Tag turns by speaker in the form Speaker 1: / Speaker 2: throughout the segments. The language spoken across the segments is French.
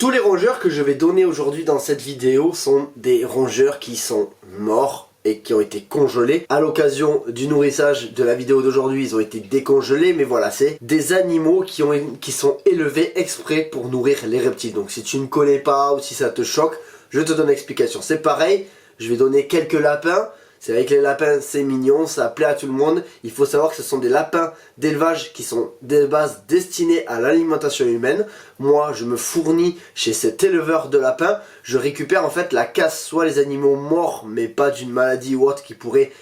Speaker 1: Tous les rongeurs que je vais donner aujourd'hui dans cette vidéo sont des rongeurs qui sont morts et qui ont été congelés. À l'occasion du nourrissage de la vidéo d'aujourd'hui, ils ont été décongelés, mais voilà, c'est des animaux qui sont élevés exprès pour nourrir les reptiles. Donc si tu ne connais pas ou si ça te choque, je te donne l'explication. C'est pareil, je vais donner quelques lapins. C'est vrai que les lapins c'est mignon, ça plaît à tout le monde. Il faut savoir que ce sont des lapins d'élevage qui sont de base destinés à l'alimentation humaine. Moi je me fournis chez cet éleveur de lapins. Je récupère en fait la casse, soit les animaux morts mais pas d'une maladie ou autre qui pourrait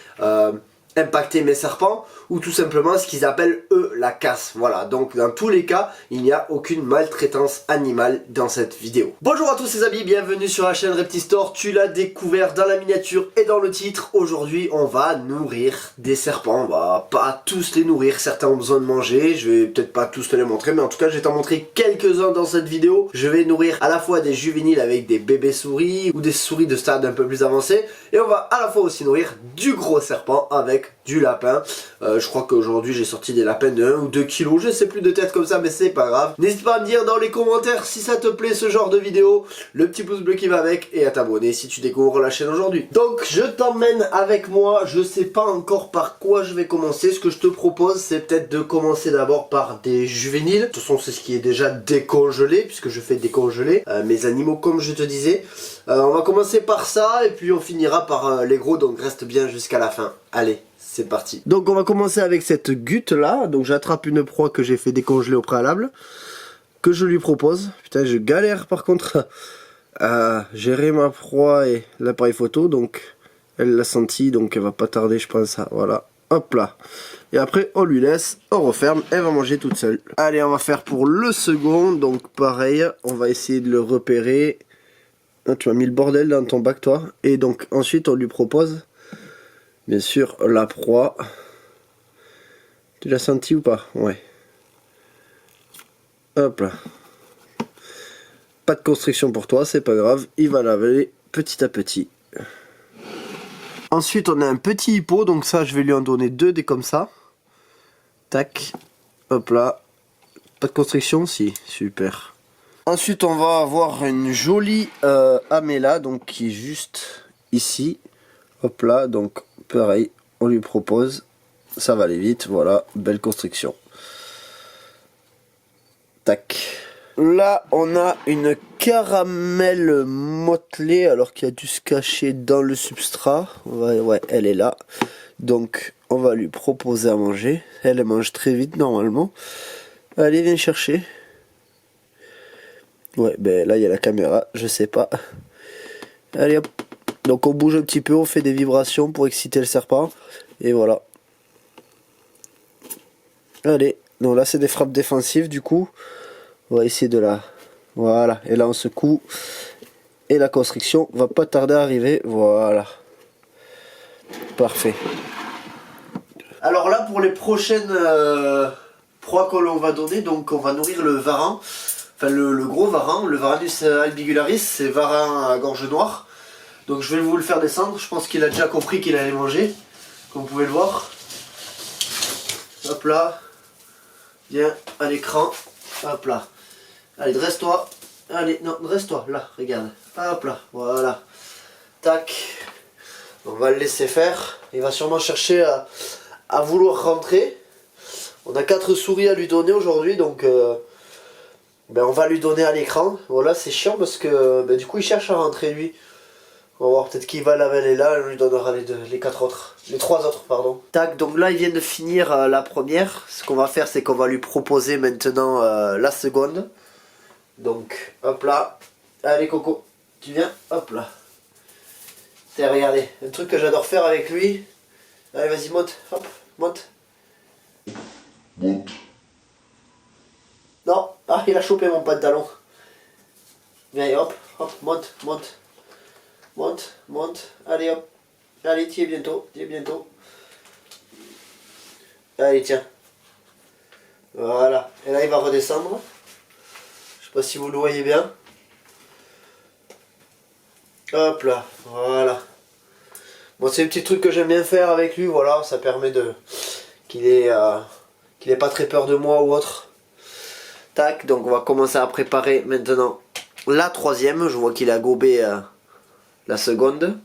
Speaker 1: impacter mes serpents, ou tout simplement ce qu'ils appellent eux la casse. Voilà, donc dans tous les cas il n'y a aucune maltraitance animale dans cette vidéo. Bonjour à tous les amis, bienvenue sur la chaîne Reptistore. Tu l'as découvert dans la miniature et dans le titre. Aujourd'hui on va nourrir des serpents. On va pas tous les nourrir, certains ont besoin de manger. Je vais peut-être pas tous te les montrer, mais en tout cas je vais t'en montrer quelques-uns dans cette vidéo. Je vais nourrir à la fois des juvéniles avec des bébés souris ou des souris de stade un peu plus avancé, et on va à la fois aussi nourrir du gros serpent avec du lapin. Je crois qu'aujourd'hui j'ai sorti des lapins de 1 ou 2 kilos, je sais plus de tête comme ça, mais c'est pas grave. N'hésite pas à me dire dans les commentaires si ça te plaît ce genre de vidéo, le petit pouce bleu qui va avec, et à t'abonner si tu découvres la chaîne aujourd'hui. Donc je t'emmène avec moi, je sais pas encore par quoi je vais commencer. Ce que je te propose c'est peut-être de commencer d'abord par des juvéniles. De toute façon c'est ce qui est déjà décongelé, puisque je fais décongeler mes animaux comme je te disais. On va commencer par ça et puis on finira par les gros, donc reste bien jusqu'à la fin. Allez, c'est parti. Donc on va commencer avec cette gute là. Donc j'attrape une proie que j'ai fait décongeler au préalable, que je lui propose. Putain, je galère par contre à gérer ma proie et l'appareil photo. Donc elle l'a senti, donc elle va pas tarder je pense à... Voilà, hop là. Et après on lui laisse, on referme, elle va manger toute seule. Allez, on va faire pour le second. Donc pareil, on va essayer de le repérer. Ah, tu m'as mis le bordel dans ton bac toi. Et donc ensuite on lui propose bien sûr la proie. Tu l'as senti ou pas? Ouais. Hop là. Pas de constriction pour toi, c'est pas grave. Il va l'avaler petit à petit. Ensuite on a un petit hippo, donc ça je vais lui en donner 2 des comme ça. Tac. Hop là. Pas de constriction? Si. Super. Ensuite on va avoir une jolie Améla, donc qui est juste ici. Hop là, donc pareil, on lui propose, ça va aller vite, voilà, belle constriction. Tac. Là on a une caramel motelée, alors qu'il a dû se cacher dans le substrat. Ouais, elle est là. Donc on va lui proposer à manger. Elle mange très vite normalement. Allez, viens chercher. Ouais, ben là il y a la caméra, je sais pas. Allez hop. Donc on bouge un petit peu, on fait des vibrations pour exciter le serpent. Et voilà. Allez, donc là c'est des frappes défensives du coup. On va essayer de la... Voilà, et là on secoue. Et la constriction va pas tarder à arriver. Voilà. Parfait. Alors là pour les prochaines proies que l'on va donner, donc on va nourrir le varan. Enfin le gros varan, le Varanus albigularis, c'est varan à gorge noire. Donc je vais vous le faire descendre, je pense qu'il a déjà compris qu'il allait manger, comme vous pouvez le voir. Hop là, viens à l'écran, hop là. Allez, dresse-toi, allez, non, dresse-toi, là, regarde. Hop là, voilà. Tac, on va le laisser faire. Il va sûrement chercher à vouloir rentrer. On a 4 souris à lui donner aujourd'hui, donc ben on va lui donner à l'écran. Voilà, c'est chiant parce que ben, du coup il cherche à rentrer lui. On va voir, peut-être qu'il va l'avaler là, on lui donnera les 4 autres. Les 3 autres, pardon. Tac, donc là il vient de finir la première. Ce qu'on va faire, c'est qu'on va lui proposer maintenant la seconde. Donc, hop là. Allez Coco, tu viens, hop là. Tiens, regardez, un truc que j'adore faire avec lui. Allez, vas-y, monte, hop, monte. Monte. Non, ah, il a chopé mon pantalon. Viens, hop, hop, monte, monte. Monte, monte, allez hop, allez tiens bientôt, allez tiens, voilà, et là il va redescendre, je sais pas si vous le voyez bien, hop là, voilà, bon c'est un petit truc que j'aime bien faire avec lui, voilà, ça permet de, qu'il ait pas très peur de moi ou autre. Tac, donc on va commencer à préparer maintenant la troisième, je vois qu'il a gobé la seconde.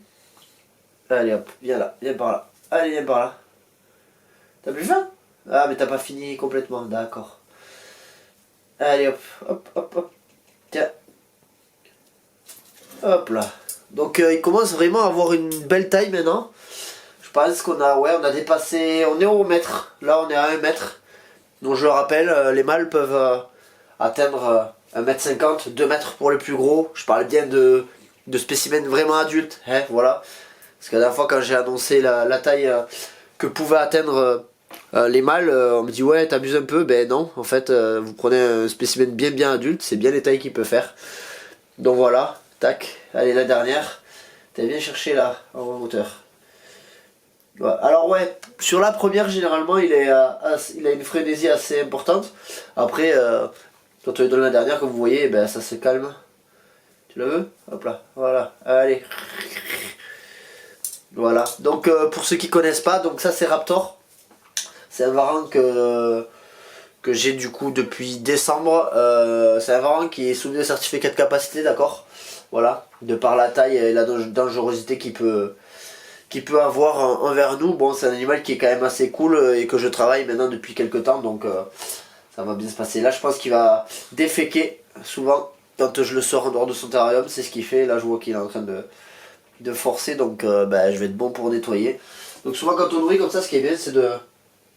Speaker 1: Allez hop, viens là, viens par là. Allez, viens par là. T'as plus faim? Ah, mais t'as pas fini complètement, d'accord. Allez hop, hop, hop, hop. Tiens. Hop là. Donc il commence vraiment à avoir une belle taille maintenant. Je pense qu'on a, ouais, on a dépassé, on est au mètre. Là on est à 1 mètre. Donc je le rappelle, les mâles peuvent atteindre 1m50, 2 mètres pour les plus gros. Je parle bien de spécimens vraiment adultes, hein, voilà. Parce que la dernière fois quand j'ai annoncé la taille que pouvaient atteindre les mâles, on me dit ouais t'abuses un peu, ben non, en fait vous prenez un spécimen bien adulte, c'est bien les tailles qu'il peut faire. Donc voilà, tac, allez la dernière, t'as bien cherché là, en hauteur. Voilà. Alors ouais, sur la première généralement il a une frénésie assez importante. Après, quand on lui donne la dernière, comme vous voyez, ben, ça se calme. Tu la veux? Hop là, voilà, allez. Voilà, donc pour ceux qui connaissent pas, donc ça c'est Raptor. C'est un varan que j'ai du coup depuis décembre. C'est un varan qui est soumis au certificat 4 capacité, d'accord. Voilà, de par la taille et la dangerosité qu'il peut avoir envers nous. Bon, c'est un animal qui est quand même assez cool et que je travaille maintenant depuis quelques temps, donc ça va bien se passer. Là je pense qu'il va déféquer souvent quand je le sors en dehors de son terrarium, c'est ce qu'il fait. Là je vois qu'il est en train de forcer, donc bah, je vais être bon pour nettoyer. Donc souvent quand on nourrit comme ça, ce qui est bien c'est de...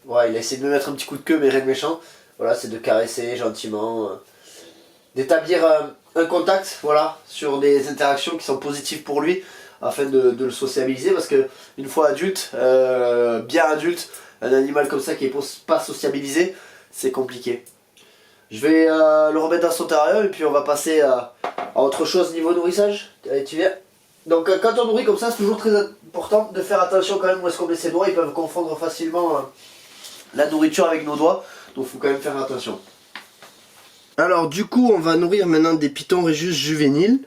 Speaker 1: Ouais, il a essayé de me mettre un petit coup de queue mais rien de méchant. Voilà, c'est de caresser gentiment, d'établir un contact, voilà, sur des interactions qui sont positives pour lui, afin de le sociabiliser, parce que une fois adulte, bien adulte, un animal comme ça qui est pas sociabilisé, c'est compliqué. Je vais le remettre dans son terrarium et puis on va passer à autre chose niveau nourrissage. Allez, tu viens. Donc quand on nourrit comme ça, c'est toujours très important de faire attention quand même où est-ce qu'on met ses doigts. Ils peuvent confondre facilement la nourriture avec nos doigts, donc il faut quand même faire attention. Alors du coup on va nourrir maintenant des pitons Rhésus juvéniles.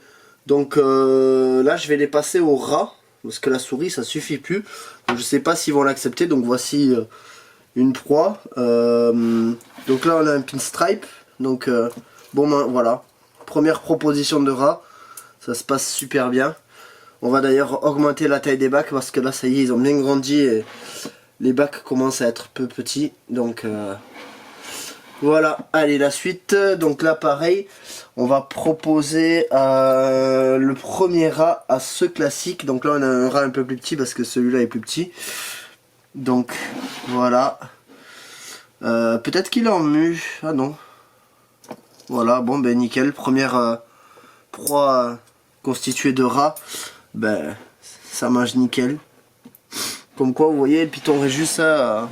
Speaker 1: Donc là je vais les passer au rat, parce que la souris ça suffit plus. Donc, je sais pas s'ils vont l'accepter, donc voici une proie. Donc là on a un pinstripe, donc bon ben voilà, première proposition de rat, ça se passe super bien. On va d'ailleurs augmenter la taille des bacs parce que là ça y est ils ont bien grandi et les bacs commencent à être peu petits, donc voilà. Allez la suite, donc là pareil, on va proposer le premier rat à ce classique. Donc là on a un rat un peu plus petit parce que celui-là est plus petit, donc voilà. Peut-être qu'il est en mue, ah non. Voilà, bon ben nickel, première proie constituée de rats, ben ça mange nickel. Comme quoi vous voyez le Python Rhésus, ça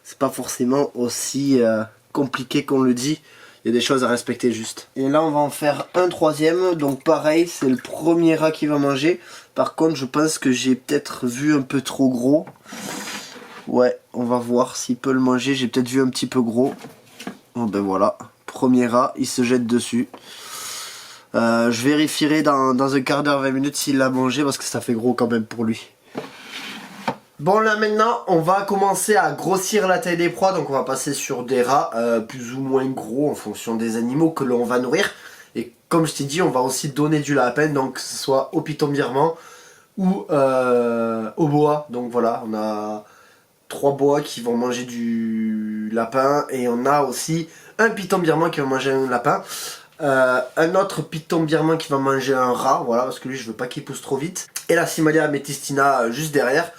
Speaker 1: c'est pas forcément aussi compliqué qu'on le dit. Il y a des choses à respecter juste. Et là on va en faire un troisième, donc pareil c'est le premier rat qui va manger. Par contre je pense que j'ai peut-être vu un peu trop gros. Ouais, on va voir s'il peut le manger, j'ai peut-être vu un petit peu gros. Bon ben voilà, premier rat, il se jette dessus. Je vérifierai dans un quart d'heure, 20 minutes s'il l'a mangé parce que ça fait gros quand même pour lui. Bon là maintenant on va commencer à grossir la taille des proies, donc on va passer sur des rats plus ou moins gros en fonction des animaux que l'on va nourrir. Et comme je t'ai dit on va aussi donner du lapin, donc que ce soit au python birman ou au boa. Donc voilà, on a 3 boas qui vont manger du lapin et on a aussi un python birman qui va manger un lapin. Un autre python birman qui va manger un rat, voilà, parce que lui je veux pas qu'il pousse trop vite. Et la Simalia metystina juste derrière,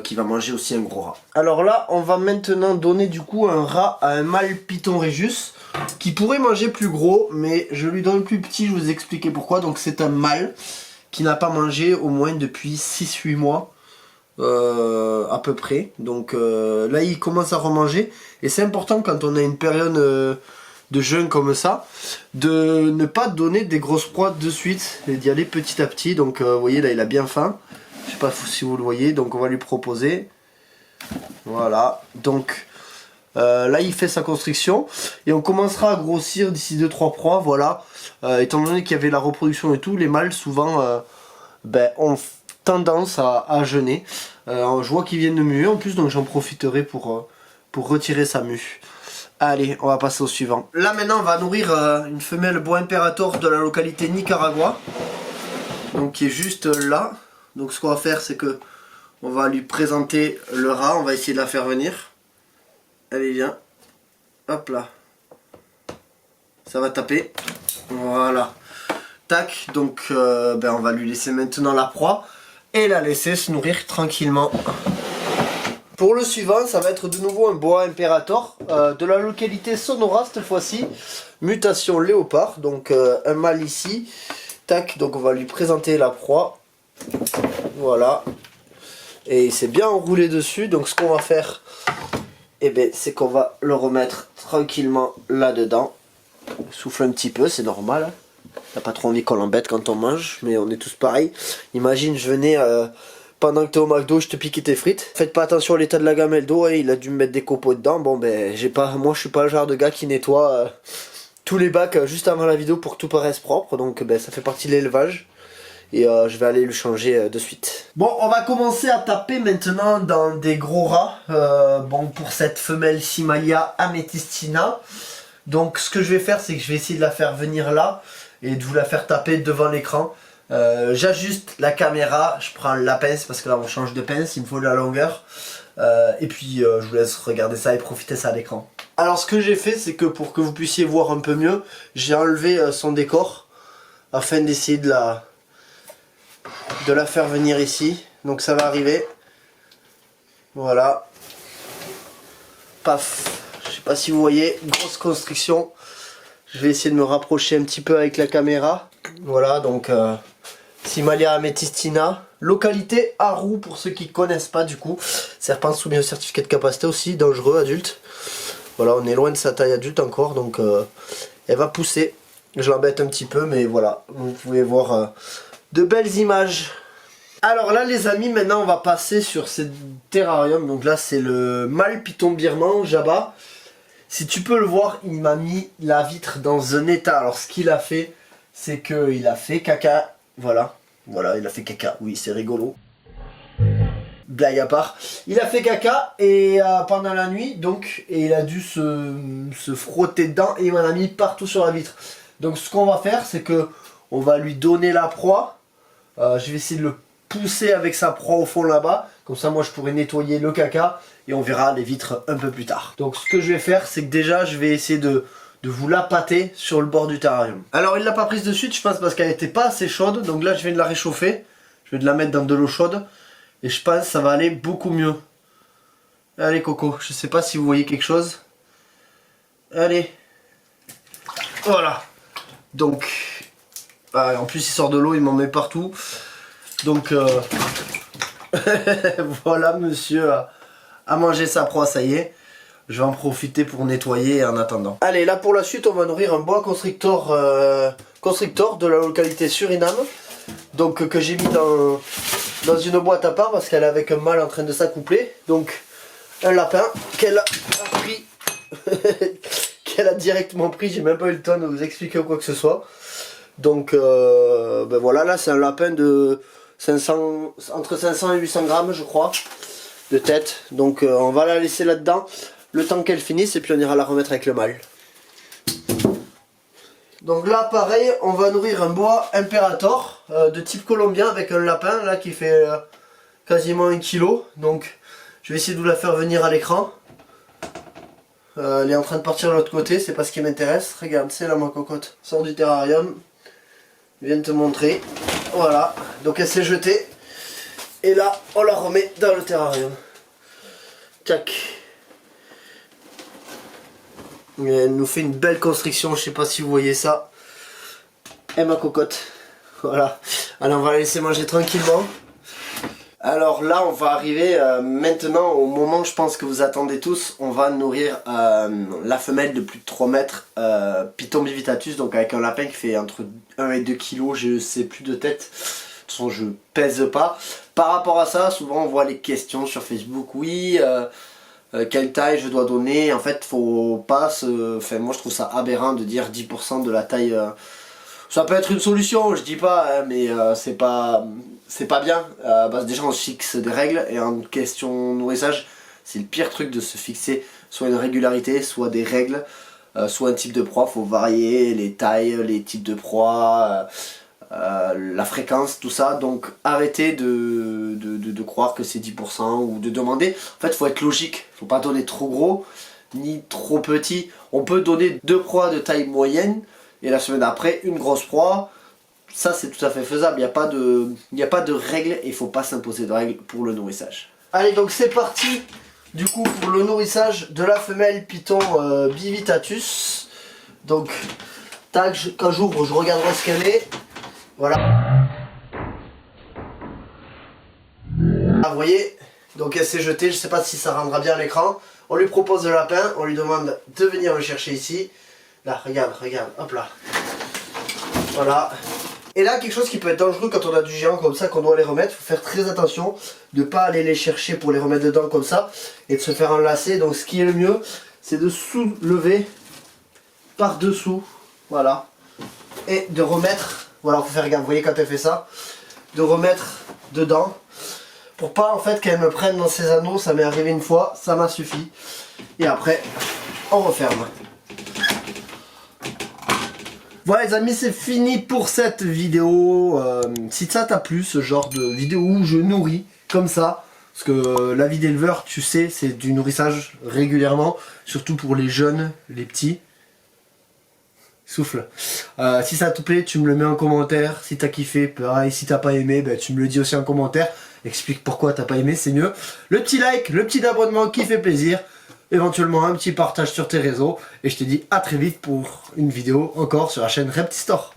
Speaker 1: qui va manger aussi un gros rat. Alors là on va maintenant donner du coup un rat à un mâle python Rhésus qui pourrait manger plus gros, mais je lui donne plus petit, je vous ai expliqué pourquoi. Donc c'est un mâle qui n'a pas mangé au moins depuis 6-8 mois à peu près. Donc là il commence à remanger et c'est important quand on a une période de jeûne comme ça, de ne pas donner des grosses proies de suite et d'y aller petit à petit. Donc vous voyez là il a bien faim, je sais pas si vous le voyez, donc on va lui proposer, voilà. Donc là il fait sa constriction et on commencera à grossir d'ici 2-3 proies, voilà. Étant donné qu'il y avait la reproduction et tout, les mâles souvent ont tendance à jeûner. Je vois qu'ils viennent de muer en plus, donc j'en profiterai pour retirer sa mue. Allez, on va passer au suivant. Là maintenant on va nourrir une femelle boa imperator de la localité Nicaragua. Donc qui est juste là. Donc ce qu'on va faire c'est que on va lui présenter le rat, on va essayer de la faire venir. Allez viens. Hop là. Ça va taper. Voilà. Tac, donc on va lui laisser maintenant la proie et la laisser se nourrir tranquillement. Pour le suivant, ça va être de nouveau un boa imperator de la localité Sonora cette fois-ci. Mutation léopard, donc un mâle ici. Tac, donc on va lui présenter la proie. Voilà. Et il s'est bien enroulé dessus, donc ce qu'on va faire, c'est qu'on va le remettre tranquillement là-dedans. Souffle un petit peu, c'est normal. T'as pas trop envie qu'on l'embête quand on mange, mais on est tous pareils. Imagine, je venais... pendant que t'es au McDo, je te piquais tes frites. Faites pas attention à l'état de la gamelle d'eau, il a dû me mettre des copeaux dedans. Bon moi je suis pas le genre de gars qui nettoie tous les bacs juste avant la vidéo pour que tout paraisse propre. Donc ça fait partie de l'élevage. Et je vais aller le changer de suite. Bon, on va commencer à taper maintenant dans des gros rats. Pour cette femelle Simalia amethystina. Donc ce que je vais faire, c'est que je vais essayer de la faire venir là. Et de vous la faire taper devant l'écran. J'ajuste la caméra, je prends la pince parce que là on change de pince, il me faut de la longueur. Et puis je vous laisse regarder ça et profiter ça à l'écran. Alors ce que j'ai fait, c'est que pour que vous puissiez voir un peu mieux, j'ai enlevé son décor afin d'essayer de la faire venir ici. Donc ça va arriver. Voilà. Paf. Je sais pas si vous voyez, grosse constriction. Je vais essayer de me rapprocher un petit peu avec la caméra. Voilà, donc Simalia amethystina, localité Arrou pour ceux qui ne connaissent pas du coup. Serpent soumis au certificat de capacité aussi, dangereux, adulte. Voilà, on est loin de sa taille adulte encore, donc elle va pousser. Je l'embête un petit peu, mais voilà, vous pouvez voir de belles images. Alors là les amis, maintenant on va passer sur ce terrarium. Donc là c'est le mâle python birman, Jabba. Si tu peux le voir, il m'a mis la vitre dans un état. Alors ce qu'il a fait, c'est qu'il a fait caca. Voilà, il a fait caca. Oui, c'est rigolo. Blague à part. Il a fait caca et pendant la nuit, donc, et il a dû se frotter dedans et il m'en a mis partout sur la vitre. Donc ce qu'on va faire, c'est que on va lui donner la proie. Je vais essayer de le pousser avec sa proie au fond là-bas. Comme ça, moi, je pourrais nettoyer le caca. Et on verra les vitres un peu plus tard. Donc ce que je vais faire, c'est que déjà je vais essayer de vous la pâter sur le bord du terrarium. Alors il l'a pas prise de suite, je pense parce qu'elle n'était pas assez chaude. Donc là je viens de la réchauffer. Je vais de la mettre dans de l'eau chaude. Et je pense que ça va aller beaucoup mieux. Allez Coco, je sais pas si vous voyez quelque chose. Allez. Voilà. Donc, en plus il sort de l'eau, il m'en met partout. Donc voilà monsieur à manger sa proie, ça y est. Je vais en profiter pour nettoyer en attendant. Allez, là pour la suite, on va nourrir un boa constrictor, de la localité Suriname. Donc que j'ai mis dans une boîte à part parce qu'elle est avec un mâle en train de s'accoupler. Donc un lapin qu'elle a pris, qu'elle a directement pris. J'ai même pas eu le temps de vous expliquer quoi que ce soit. Donc voilà, là c'est un lapin de 500, entre 500 et 800 grammes je crois. De tête, donc on va la laisser là-dedans le temps qu'elle finisse et puis on ira la remettre avec le mâle. Donc là pareil, on va nourrir un boa imperator de type colombien avec un lapin là qui fait quasiment 1 kg. Donc je vais essayer de vous la faire venir à l'écran. Elle est en train de partir de l'autre côté, c'est pas ce qui m'intéresse. Regarde, c'est là ma cocotte, sort du terrarium, je viens de te montrer. Voilà, donc elle s'est jetée. Et là, on la remet dans le terrarium. Tac. Elle nous fait une belle constriction, je sais pas si vous voyez ça. Et ma cocotte. Voilà. Alors on va la laisser manger tranquillement. Alors là, on va arriver maintenant au moment, je pense que vous attendez tous. On va nourrir la femelle de plus de 3 mètres, Python bivitatus, donc avec un lapin qui fait entre 1 et 2 kg, je sais plus de tête. De toute façon, je pèse pas. Par rapport à ça, souvent on voit les questions sur Facebook. Oui, quelle taille je dois donner? En fait, faut pas se... Enfin, moi je trouve ça aberrant de dire 10% de la taille. Ça peut être une solution, je dis pas, hein, mais c'est pas bien. Déjà on se fixe des règles et en question nourrissage, c'est le pire truc de se fixer soit une régularité, soit des règles, soit un type de proie. Faut varier les tailles, les types de proie, la fréquence, tout ça. Donc arrêtez de croire que c'est 10% ou de demander. En fait, faut être logique. Faut pas donner trop gros ni trop petit. On peut donner 2 proies de taille moyenne et la semaine après une grosse proie. Ça, c'est tout à fait faisable. Il n'y a pas de règles et il faut pas s'imposer de règles pour le nourrissage. Allez, donc c'est parti du coup pour le nourrissage de la femelle python bivitatus. Donc tac, quand j'ouvre, je regarderai ce qu'elle est. Voilà. Ah, vous voyez, donc elle s'est jetée. Je sais pas si ça rendra bien à l'écran. On lui propose le lapin, on lui demande de venir le chercher ici. Là, regarde, hop là. Voilà. Et là, quelque chose qui peut être dangereux quand on a du géant comme ça, qu'on doit les remettre, il faut faire très attention de ne pas aller les chercher pour les remettre dedans comme ça et de se faire enlacer. Donc ce qui est le mieux, c'est de soulever par dessous, voilà, et de remettre, voilà, faut faire gaffe, vous voyez quand elle fait ça, de remettre dedans, pour pas en fait qu'elle me prenne dans ses anneaux. Ça m'est arrivé une fois, ça m'a suffi, et après, on referme. Voilà les amis, c'est fini pour cette vidéo. Si ça t'a plu, ce genre de vidéo où je nourris comme ça, parce que la vie d'éleveur, tu sais, c'est du nourrissage régulièrement, surtout pour les jeunes, les petits. Souffle. Si ça te plaît, tu me le mets en commentaire. Si t'as kiffé, pareil. Si t'as pas aimé, ben, tu me le dis aussi en commentaire. Explique pourquoi t'as pas aimé, c'est mieux. Le petit like, le petit abonnement qui fait plaisir. Éventuellement un petit partage sur tes réseaux. Et je te dis à très vite pour une vidéo encore sur la chaîne Repti Store.